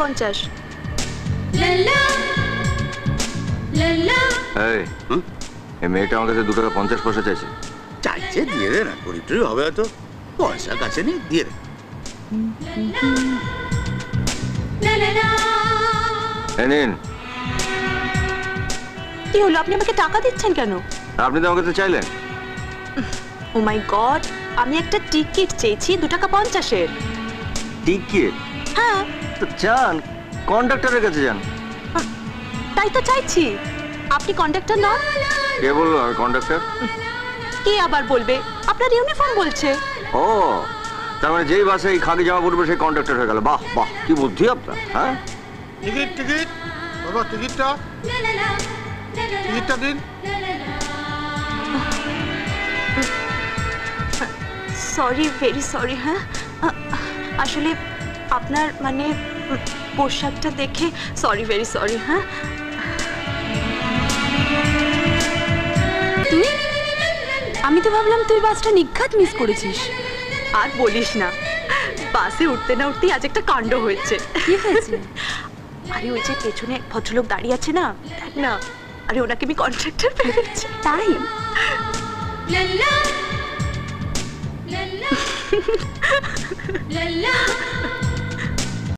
50। এই মেয়েটা আমার কাছে 2 টাকা 50 পয়সা চাইছে। চাইছে দিয়ে দে না, গরিবটাই হবে হয়তো, পয়সা কাছে নেই, দিয়ে দে। নিন। কি হলো, আপনি আমাকে টাকা দিচ্ছেন কেন? আপনি তো আমার কাছে চাইলেন। ও মাই গড, আমি একটা টিকিট চেয়েছি 2 টাকা 50-এর। টিকিট? হ্যাঁ। তো যান, কন্ডাক্টরের কাছে যান। তাই তো চাইছি। আপনি কন্ডাক্টর নন? কে বললো আমি কন্ডাক্টর? কে আবার বলবে? আপনার ইউনিফর্ম বলছে। ও, তার মানে যেই বাসে এই খাকি জামা পরবে সেই কন্ডাক্টর হয়ে গেল। বাহ বাহ, কি বুদ্ধি আপনার। হ্যাঁ, টিকিট টিকিট বাবা, টিকিটটা দিন। Sorry, very sorry. হ্যাঁ, আসলে আপনার মানে পোশাকটা দেখে সরি, ভেরি সরি। হ্যাঁ, তুই? আমি তো ভাবলাম তুই বাসটা নিঘাত মিস করেছিস। আর বলিস না, বাসে উঠতে না উঠতেই আজ একটা কাণ্ড হয়েছে। কি হয়েছে? আরে ওই যে পেছনে এক ভদ্রলোক দাঁড়িয়ে আছে না, দেখ না, আরে ওনাকে আমি কন্ট্রাক্টর পেয়েছি। তাই?